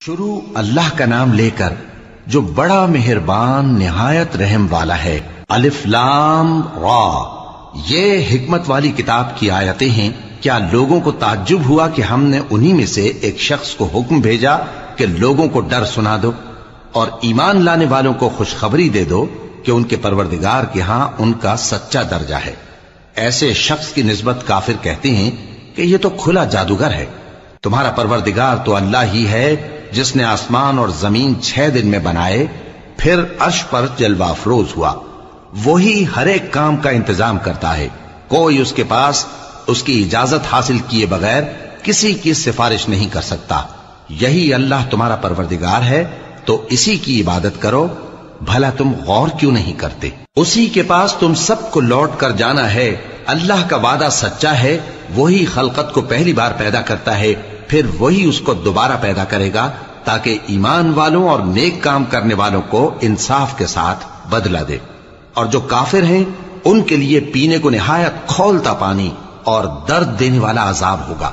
شروع اللہ کا نام لے کر جو بڑا مہربان نہایت رحم والا ہے۔ الف لام را، یہ حکمت والی کتاب کی آیتیں ہیں۔ کیا لوگوں کو تعجب ہوا کہ ہم نے انہی میں سے ایک شخص کو حکم بھیجا کہ لوگوں کو ڈر سنا دو اور ایمان لانے والوں کو خوشخبری دے دو کہ ان کے پروردگار کے ہاں ان کا سچا درجہ ہے۔ ایسے شخص کی نسبت کافر کہتے ہیں کہ یہ تو کھلا جادوگر ہے۔ تمہارا پروردگار تو اللہ ہی ہے جس نے آسمان اور زمین 6 دن میں بنائے، پھر عرش پر جلوہ افروز ہوا۔ وہی ہر ایک کام کا انتظام کرتا ہے، کوئی اس کے پاس اس کی اجازت حاصل کیے بغیر کسی کی سفارش نہیں کر سکتا۔ یہی اللہ تمہارا پروردگار ہے تو اسی کی عبادت کرو، بھلا تم غور کیوں نہیں کرتے؟ اسی کے پاس تم سب کو لوٹ کر جانا ہے۔ اللہ کا وعدہ سچا ہے، وہی خلقت کو پہلی بار پیدا کرتا ہے، پھر وہی اس کو دوبارہ پیدا کرے گا تاکہ ایمان والوں اور نیک کام کرنے والوں کو انصاف کے ساتھ بدلہ دے۔ اور جو کافر ہیں ان کے لیے پینے کو نہایت کھولتا پانی اور درد دینے والا عذاب ہوگا،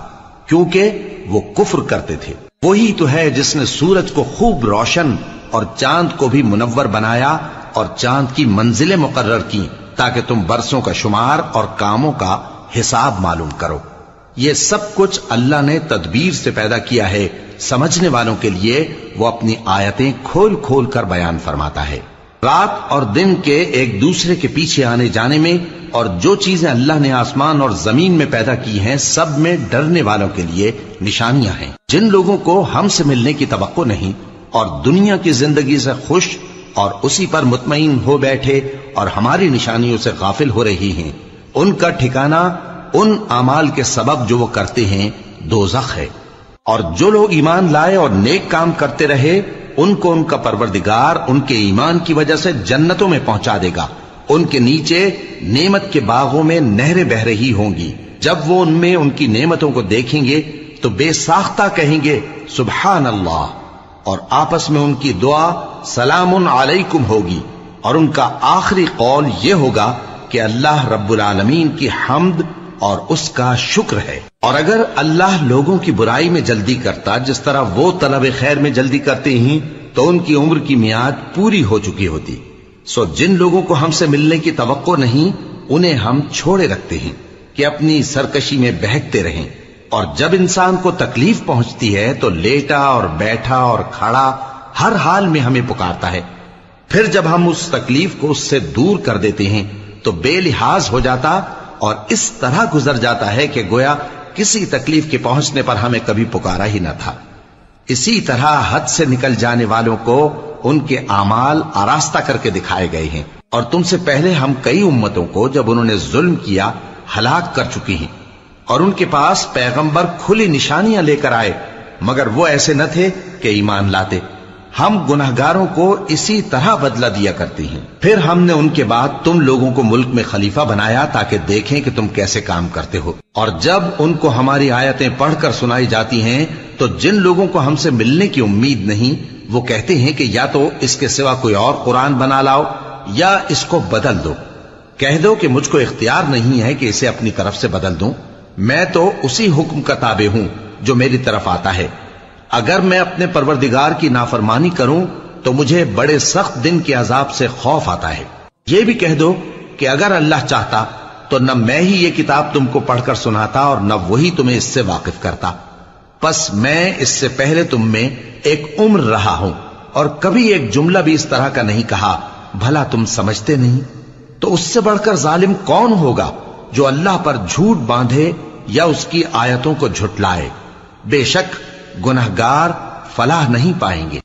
کیونکہ وہ کفر کرتے تھے۔ وہی تو ہے جس نے سورج کو خوب روشن اور چاند کو بھی منور بنایا اور چاند کی منزلیں مقرر کی تاکہ تم برسوں کا شمار اور کاموں کا حساب معلوم کرو۔ یہ سب کچھ اللہ نے تدبیر سے پیدا کیا ہے، سمجھنے والوں کے لیے وہ اپنی آیتیں کھول کھول کر بیان فرماتا ہے۔ رات اور دن کے ایک دوسرے کے پیچھے آنے جانے میں اور جو چیزیں اللہ نے آسمان اور زمین میں پیدا کی ہیں سب میں ڈرنے والوں کے لیے نشانیاں ہیں۔ جن لوگوں کو ہم سے ملنے کی توقع نہیں اور دنیا کی زندگی سے خوش اور اسی پر مطمئن ہو بیٹھے اور ہماری نشانیوں سے غافل ہو رہی ہیں، ان کا ٹھکانہ ان اعمال کے سبب جو وہ کرتے ہیں دوزخ ہے۔ اور جو لوگ ایمان لائے اور نیک کام کرتے رہے ان کو ان کا پروردگار ان کے ایمان کی وجہ سے جنتوں میں پہنچا دے گا، ان کے نیچے نعمت کے باغوں میں نہریں بہ رہی ہوں گی۔ جب وہ ان میں ان کی نعمتوں کو دیکھیں گے تو بے ساختہ کہیں گے سبحان اللہ، اور آپس میں ان کی دعا سلام علیکم ہوگی، اور ان کا آخری قول یہ ہوگا کہ اللہ رب العالمین کی حمد اور اس کا شکر ہے۔ اور اگر اللہ لوگوں کی برائی میں جلدی کرتا جس طرح وہ طلب خیر میں جلدی کرتے ہیں تو ان کی عمر کی میعاد پوری ہو چکی ہوتی۔ سو جن لوگوں کو ہم سے ملنے کی توقع نہیں انہیں ہم چھوڑے رکھتے ہیں کہ اپنی سرکشی میں بہکتے رہیں، اور جب انسان کو تکلیف پہنچتی ہے تو لیٹا اور بیٹھا اور کھڑا ہر حال میں ہمیں پکارتا ہے، پھر جب ہم اس تکلیف کو اس سے دور کر دیتے ہیں تو بے لحاظ ہو جاتا اور اس طرح گزر جاتا ہے کہ گویا کسی تکلیف کے پہنچنے پر ہمیں کبھی پکارا ہی نہ تھا۔ اسی طرح حد سے نکل جانے والوں کو ان کے اعمال آراستہ کر کے دکھائے گئے ہیں، اور تم سے پہلے ہم کئی امتوں کو جب انہوں نے ظلم کیا ہلاک کر چکی ہیں، اور ان کے پاس پیغمبر کھلی نشانیاں لے کر آئے مگر وہ ایسے نہ تھے کہ ایمان لاتے۔ ہم گناہگاروں کو اسی طرح بدلہ دیا کرتے ہیں۔ پھر ہم نے ان کے بعد تم لوگوں کو ملک میں خلیفہ بنایا تاکہ دیکھیں کہ تم کیسے کام کرتے ہو۔ اور جب ان کو ہماری آیتیں پڑھ کر سنائی جاتی ہیں تو جن لوگوں کو ہم سے ملنے کی امید نہیں وہ کہتے ہیں کہ یا تو اس کے سوا کوئی اور قرآن بنا لاؤ یا اس کو بدل دو۔ کہہ دو کہ مجھ کو اختیار نہیں ہے کہ اسے اپنی طرف سے بدل دوں، میں تو اسی حکم کا تابع ہوں جو میری طرف آتا ہے۔ اگر میں اپنے پروردگار کی نافرمانی کروں تو مجھے بڑے سخت دن کے عذاب سے خوف آتا ہے۔ یہ بھی کہہ دو کہ اگر اللہ چاہتا تو نہ میں ہی یہ کتاب تم کو پڑھ کر سناتا اور نہ وہی تمہیں اس سے واقف کرتا، پس میں اس سے پہلے تم میں ایک عمر رہا ہوں اور کبھی ایک جملہ بھی اس طرح کا نہیں کہا، بھلا تم سمجھتے نہیں؟ تو اس سے بڑھ کر ظالم کون ہوگا جو اللہ پر جھوٹ باندھے یا اس کی آیتوں کو جھٹلائے؟ بے شک گنہگار فلاح نہیں پائیں گے۔